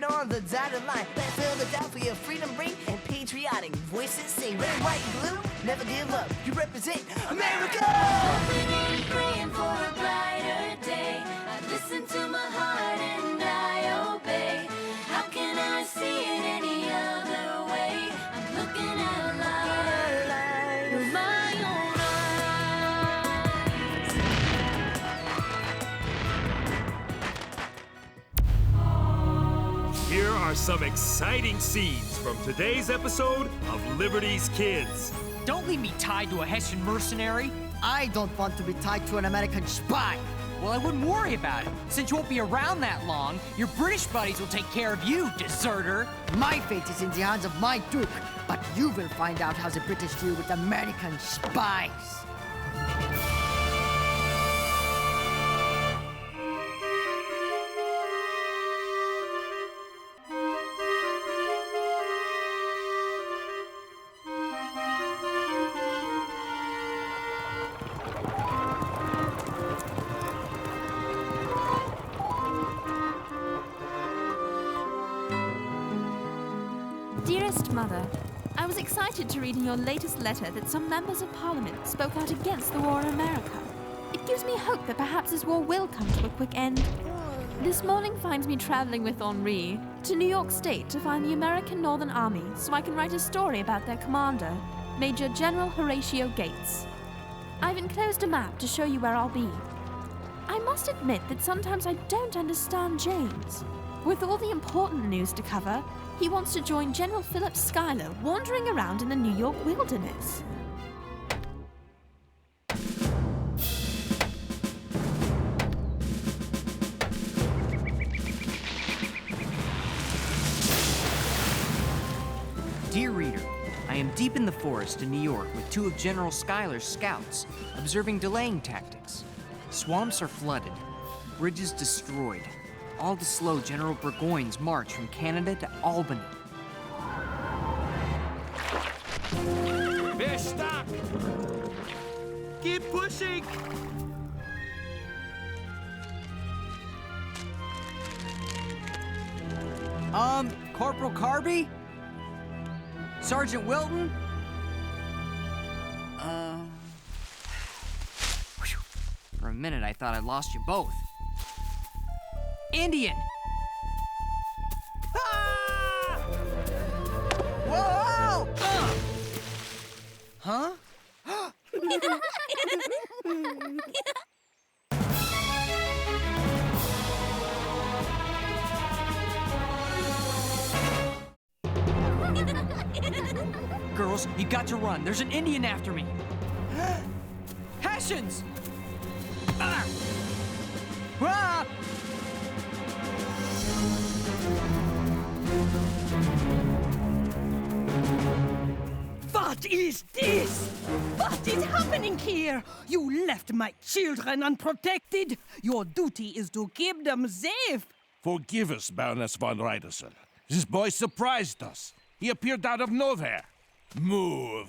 right on the dotted line. Let's Philadelphia freedom ring and patriotic voices sing. Red, white, blue, never give up. You represent America. Hoping and praying for a brighter day. I listen to my heart and I obey. How can I see it any other way? I'm looking at a light with my own eyes. Here are some exciting scenes from today's episode of Liberty's Kids. Don't leave me tied to a Hessian mercenary. I don't want to be tied to an American spy. Well, I wouldn't worry about it. Since you won't be around that long, your British buddies will take care of you, deserter. My fate is in the hands of my Duke, but you will find out how the British deal with American spies. Dearest Mother, I was excited to read in your latest letter that some members of Parliament spoke out against the war in America. It gives me hope that perhaps this war will come to a quick end. This morning finds me traveling with Henri to New York State to find the American Northern Army so I can write a story about their commander, Major General Horatio Gates. I've enclosed a map to show you where I'll be. I must admit that sometimes I don't understand James. With all the important news to cover, he wants to join General Philip Schuyler wandering around in the New York wilderness. Dear reader, I am deep in the forest in New York with two of General Schuyler's scouts, observing delaying tactics. Swamps are flooded, bridges destroyed, all to slow General Burgoyne's march from Canada to Albany. Fish, stop! Keep pushing! Corporal Carby? Sergeant Wilton? For a minute I thought I'd lost you both. Indian! Ah! Whoa! Huh? Girls, you got to run. There's an Indian after me. Hessians! Ah! Ah! What is this? What is happening here? You left my children unprotected. Your duty is to keep them safe. Forgive us, Baroness von Riederson. This boy surprised us. He appeared out of nowhere. Move.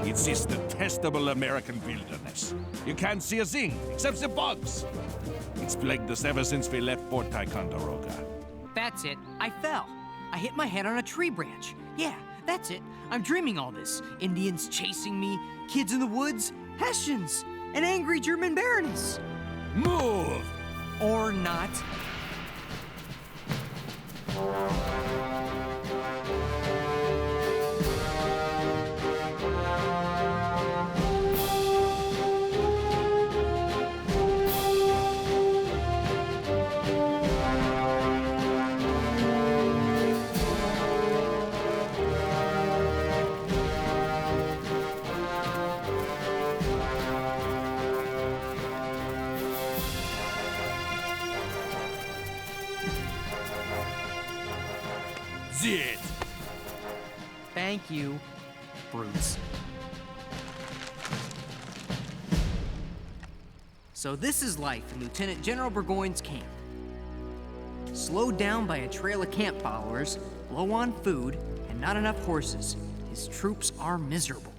It's this detestable American wilderness. You can't see a thing except the bugs. It's plagued us ever since we left Fort Ticonderoga. That's it. I fell. I hit my head on a tree branch. Yeah, that's it. I'm dreaming all this. Indians chasing me, kids in the woods, Hessians, an angry German baroness. Move! Or not. It. Thank you, brutes. So this is life in Lieutenant General Burgoyne's camp. Slowed down by a trail of camp followers, low on food, and not enough horses, his troops are miserable.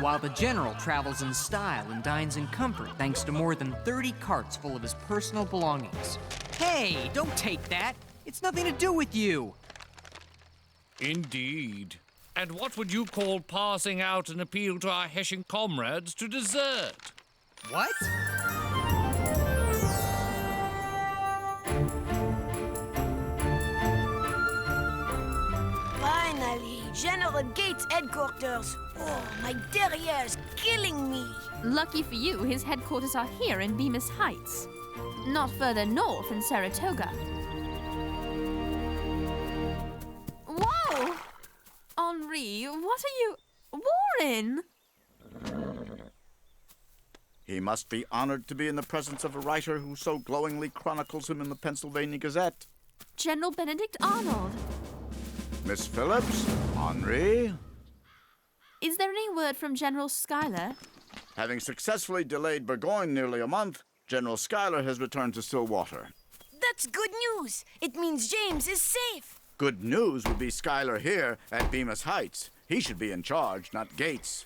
while the general travels in style and dines in comfort thanks to more than 30 carts full of his personal belongings. Hey, don't take that. It's nothing to do with you. Indeed. And what would you call passing out an appeal to our Hessian comrades to desert? What? Finally, General Gates' headquarters. Oh, my derriere's killing me. Lucky for you, his headquarters are here in Bemis Heights. Not further north in Saratoga. Whoa! Henri, what are you... Warren! He must be honored to be in the presence of a writer who so glowingly chronicles him in the Pennsylvania Gazette. General Benedict Arnold. Miss Phillips, Henri. Is there any word from General Schuyler? Having successfully delayed Burgoyne nearly a month, General Schuyler has returned to Stillwater. That's good news. It means James is safe. Good news would be Schuyler here at Bemis Heights. He should be in charge, not Gates.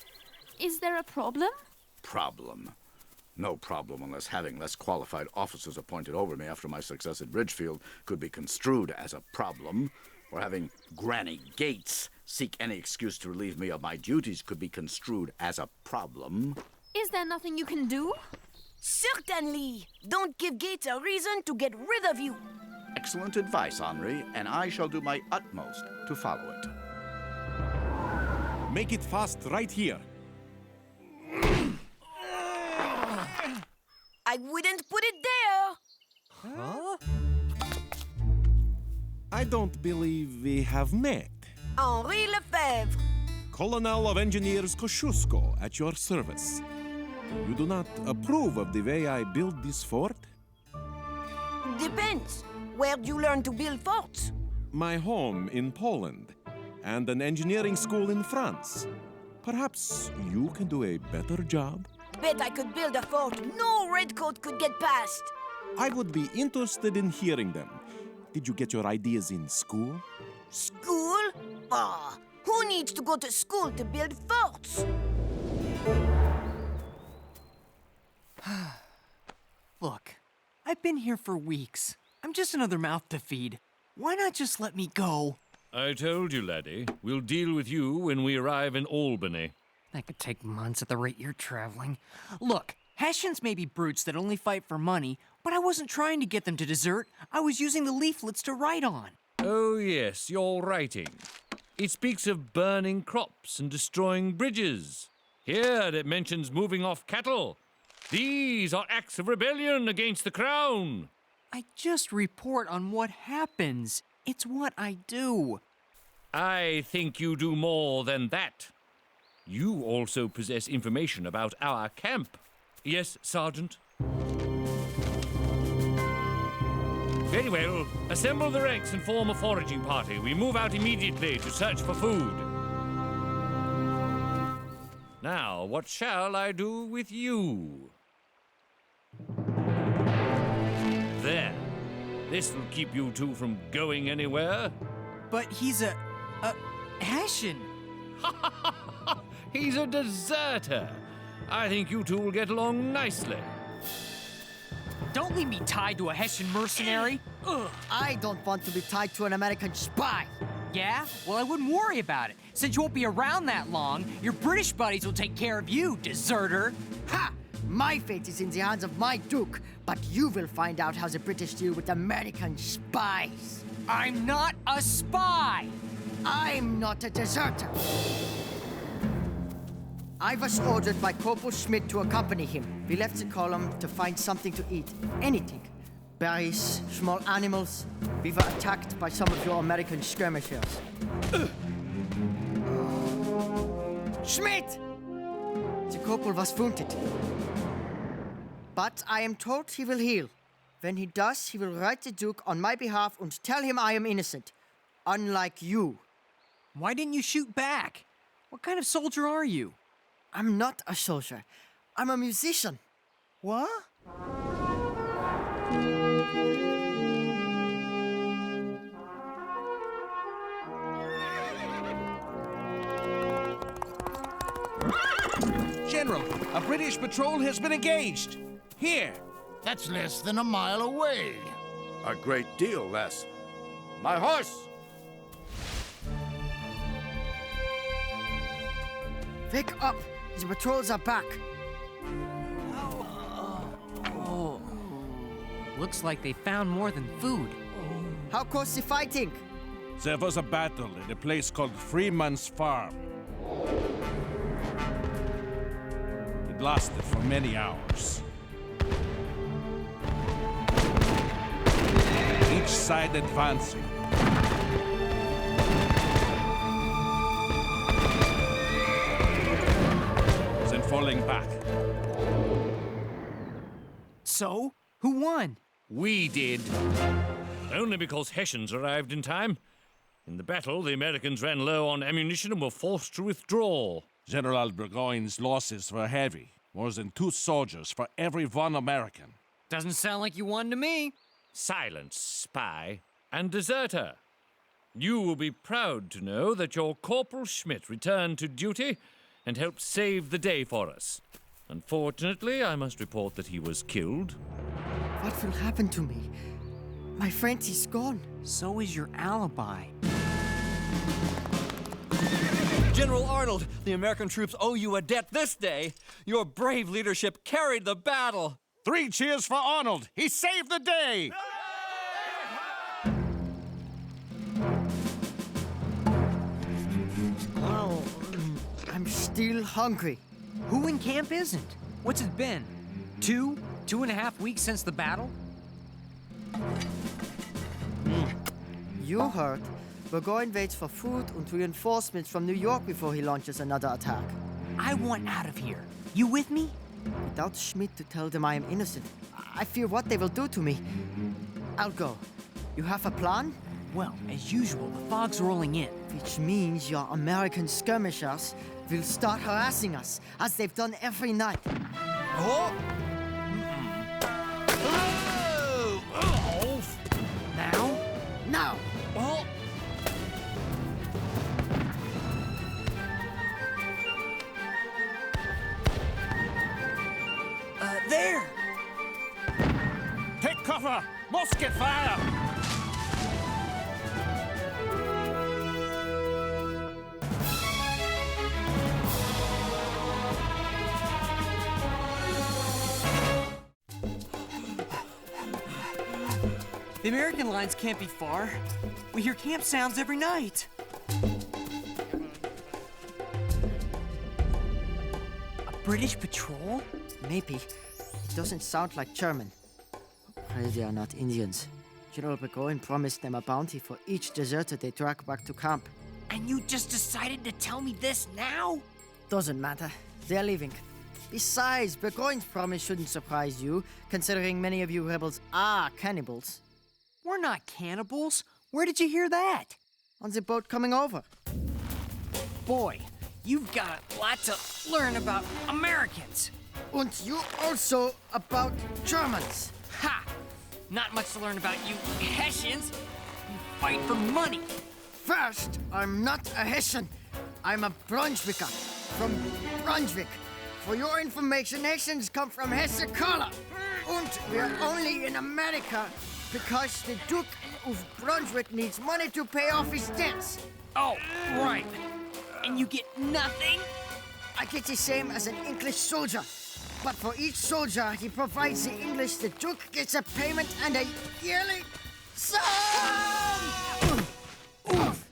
Is there a problem? Problem? No problem unless having less qualified officers appointed over me after my success at Ridgefield could be construed as a problem, or having Granny Gates seek any excuse to relieve me of my duties could be construed as a problem. Is there nothing you can do? Certainly. Don't give Gates a reason to get rid of you. Excellent advice, Henri, and I shall do my utmost to follow it. Make it fast right here. I wouldn't put it there. Huh? I don't believe we have met. Henri Lefebvre. Colonel of Engineers Kosciuszko at your service. You do not approve of the way I build this fort? Depends. Where'd you learn to build forts? My home in Poland, and an engineering school in France. Perhaps you can do a better job? Bet I could build a fort no redcoat could get past. I would be interested in hearing them. Did you get your ideas in school? School? Ah, who needs to go to school to build forts? Look, I've been here for weeks. I'm just another mouth to feed. Why not just let me go? I told you, laddie. We'll deal with you when we arrive in Albany. That could take months at the rate you're traveling. Look, Hessians may be brutes that only fight for money, but I wasn't trying to get them to desert. I was using the leaflets to write on. Oh, yes, your writing. It speaks of burning crops and destroying bridges. Here it mentions moving off cattle. These are acts of rebellion against the crown. I just report on what happens. It's what I do. I think you do more than that. You also possess information about our camp. Yes, Sergeant? Very well. Assemble the ranks and form a foraging party. We move out immediately to search for food. Now, what shall I do with you? There. This will keep you two from going anywhere. But he's a Hessian. He's a deserter. I think you two will get along nicely. Don't leave me tied to a Hessian mercenary. Ugh. I don't want to be tied to an American spy. Yeah? Well, I wouldn't worry about it. Since you won't be around that long, your British buddies will take care of you, deserter. Ha! My fate is in the hands of my Duke, but you will find out how the British deal with American spies. I'm not a spy! I'm not a deserter. I was ordered by Corporal Schmidt to accompany him. We left the column to find something to eat. Anything. Berries, small animals. We were attacked by some of your American skirmishers. Schmidt! The corporal was wounded. But I am told he will heal. When he does, he will write the Duke on my behalf and tell him I am innocent. Unlike you. Why didn't you shoot back? What kind of soldier are you? I'm not a soldier. I'm a musician. What? A British patrol has been engaged. Here. That's less than a mile away. A great deal less. My horse! Wake up! The patrols are back. Looks like they found more than food. How close the fighting? There was a battle in a place called Freeman's Farm. It lasted for many hours. Each side advancing. Then falling back. So, who won? We did. Only because Hessians arrived in time. In the battle, the Americans ran low on ammunition and were forced to withdraw. General Burgoyne's losses were heavy. More than 2 soldiers for every 1 American. Doesn't sound like you won to me. Silence, spy, and deserter. You will be proud to know that your Corporal Schmidt returned to duty and helped save the day for us. Unfortunately, I must report that he was killed. What will happen to me? My friend is gone. So is your alibi. General Arnold, the American troops owe you a debt this day. Your brave leadership carried the battle. 3 cheers for Arnold! He saved the day! Oh, I'm still hungry. Who in camp isn't? What's it been? 2.5 weeks since the battle? You heard. Burgoyne waits for food and reinforcements from New York before he launches another attack. I want out of here. You with me? Without Schmidt to tell them I am innocent, I fear what they will do to me. I'll go. You have a plan? Well, as usual, the fog's rolling in. Which means your American skirmishers will start harassing us, as they've done every night. Oh! Now? Now! Oh! There! Take cover! Musket fire! The American lines can't be far. We hear camp sounds every night. A British patrol? Maybe. It doesn't sound like German. Pray they are not Indians. General Burgoyne promised them a bounty for each deserter they drag back to camp. And you just decided to tell me this now? Doesn't matter. They're leaving. Besides, Burgoyne's promise shouldn't surprise you, considering many of you rebels are cannibals. We're not cannibals. Where did you hear that? On the boat coming over. Boy, you've got a lot to learn about Americans. And you also about Germans. Ha! Not much to learn about you Hessians. You fight for money. First, I'm not a Hessian. I'm a Brunswicker. From Brunswick. For your information, Hessians come from Hesse color. And we're only in America because the Duke of Brunswick needs money to pay off his debts. Oh, right. And you get nothing? I get the same as an English soldier. But for each soldier he provides the English, the Duke gets a payment and a yearly sum! Oof.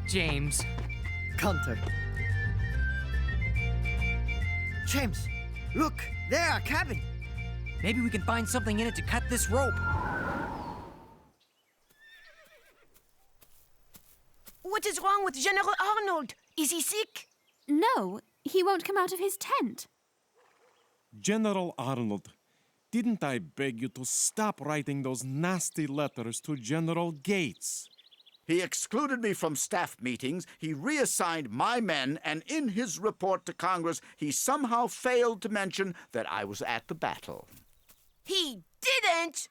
James. Counter. James, look, there, a cabin. Maybe we can find something in it to cut this rope. What is wrong with General Arnold? Is he sick? No, he won't come out of his tent. General Arnold, didn't I beg you to stop writing those nasty letters to General Gates? He excluded me from staff meetings, he reassigned my men, and in his report to Congress, he somehow failed to mention that I was at the battle. He didn't!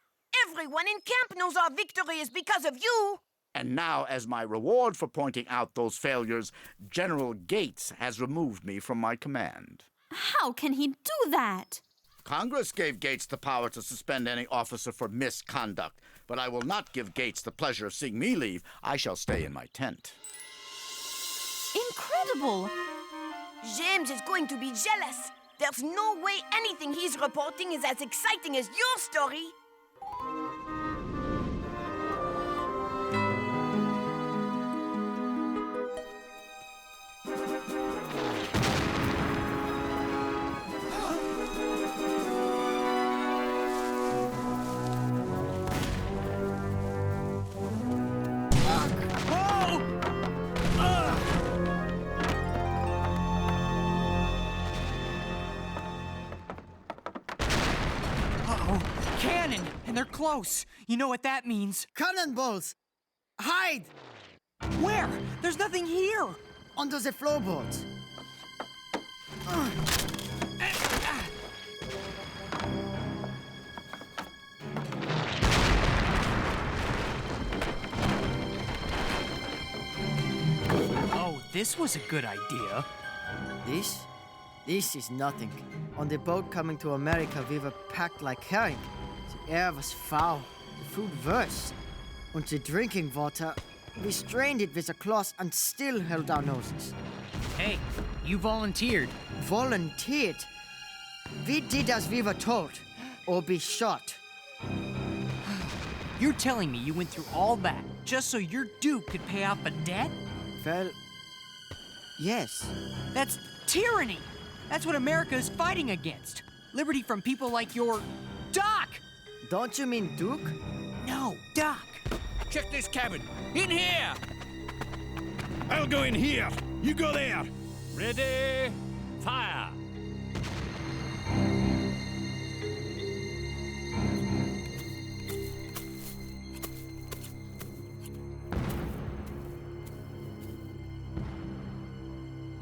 Everyone in camp knows our victory is because of you. And now, as my reward for pointing out those failures, General Gates has removed me from my command. How can he do that? Congress gave Gates the power to suspend any officer for misconduct, but I will not give Gates the pleasure of seeing me leave. I shall stay in my tent. Incredible! James is going to be jealous. There's no way anything he's reporting is as exciting as your story. Cannon! And they're close. You know what that means. Cannonballs! Hide! Where? There's nothing here! Under the floorboards. Oh, this was a good idea. This is nothing. On the boat coming to America, we were packed like herring. The air was foul, the food worse. And the drinking water, we strained it with a cloth and still held our noses. Hey, you volunteered. Volunteered? We did as we were told, or be shot. You're telling me you went through all that just so your Duke could pay off a debt? Well, yes. That's tyranny! That's what America is fighting against. Liberty from people like your Doc! Don't you mean Duke? No, Doc. Check this cabin. In here! I'll go in here. You go there. Ready, fire!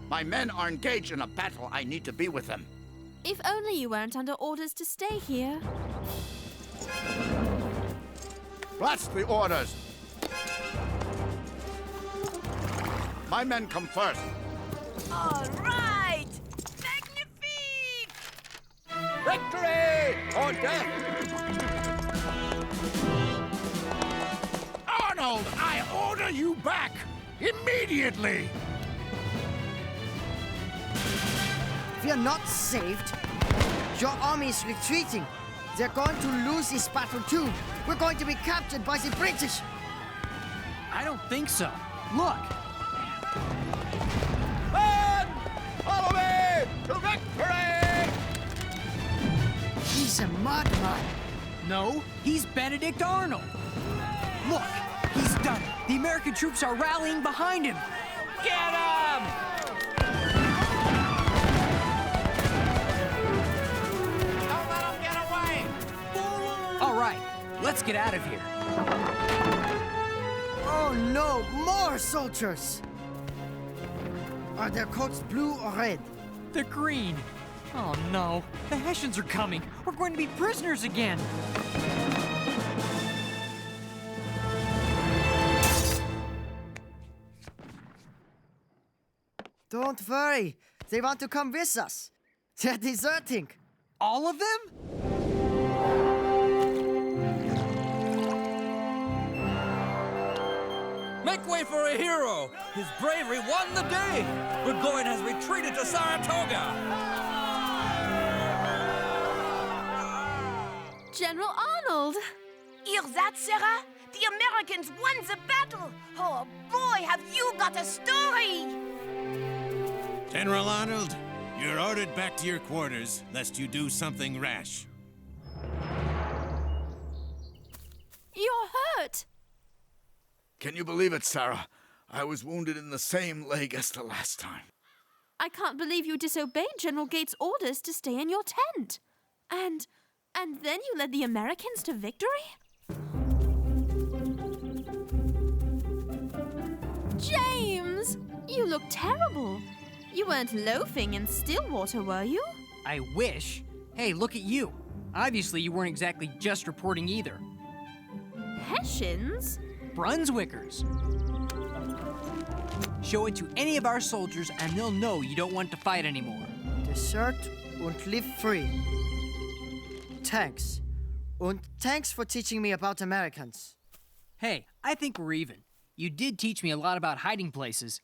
My men are engaged in a battle. I need to be with them. If only you weren't under orders to stay here. That's the orders. My men come first. All right! Magnifique! Victory or death! Arnold, I order you back! Immediately! We are not saved. Your army is retreating. They're going to lose this battle too. We're going to be captured by the British. I don't think so. Look. Men! Follow me to victory! He's a madman. No, he's Benedict Arnold. Look, he's done it. The American troops are rallying behind him. Get him! All right, let's get out of here. Oh no, more soldiers! Are their coats blue or red? They're green. Oh no, the Hessians are coming. We're going to be prisoners again. Don't worry, they want to come with us. They're deserting. All of them? Make way for a hero! His bravery won the day! Burgoyne has retreated to Saratoga! General Arnold! Hear that, Sarah? The Americans won the battle! Oh boy, have you got a story! General Arnold, you're ordered back to your quarters, lest you do something rash. You're hurt! Can you believe it, Sarah? I was wounded in the same leg as the last time. I can't believe you disobeyed General Gates' orders to stay in your tent. And then you led the Americans to victory? James! You look terrible. You weren't loafing in Stillwater, were you? I wish. Hey, look at you. Obviously, you weren't exactly just reporting either. Hessians? Brunswickers. Show it to any of our soldiers and they'll know you don't want to fight anymore. Desert und live free. Thanks. Und thanks for teaching me about Americans. Hey, I think we're even. You did teach me a lot about hiding places.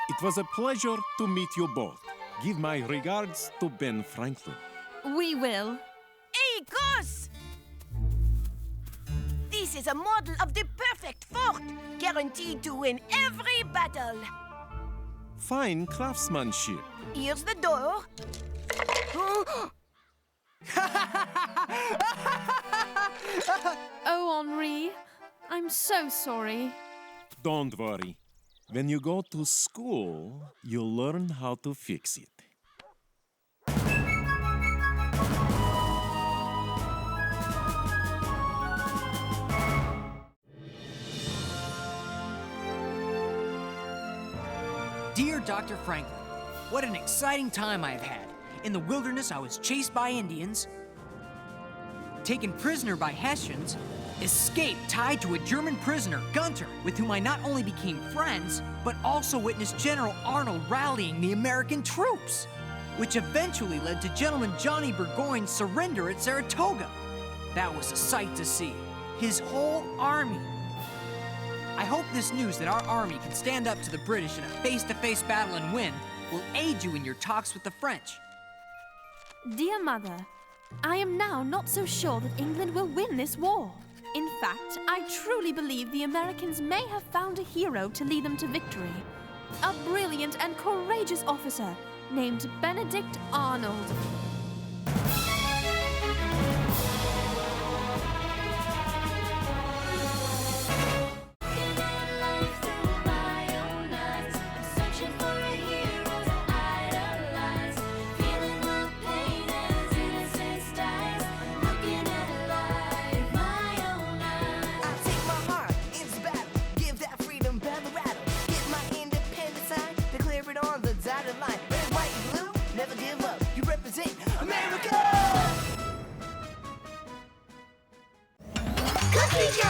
It was a pleasure to meet you both. Give my regards to Ben Franklin. We will. Hey, Gus! This is a model of the perfect fort, guaranteed to win every battle. Fine craftsmanship. Here's the door. Oh, Henri, I'm so sorry. Don't worry. When you go to school, you'll learn how to fix it. Dear Dr. Franklin, what an exciting time I have had. In the wilderness, I was chased by Indians, taken prisoner by Hessians, escaped tied to a German prisoner, Gunter, with whom I not only became friends, but also witnessed General Arnold rallying the American troops, which eventually led to Gentleman Johnny Burgoyne's surrender at Saratoga. That was a sight to see. His whole army. I hope this news that our army can stand up to the British in a face-to-face battle and win will aid you in your talks with the French. Dear Mother, I am now not so sure that England will win this war. In fact, I truly believe the Americans may have found a hero to lead them to victory. A brilliant and courageous officer named Benedict Arnold. Cookie Jar!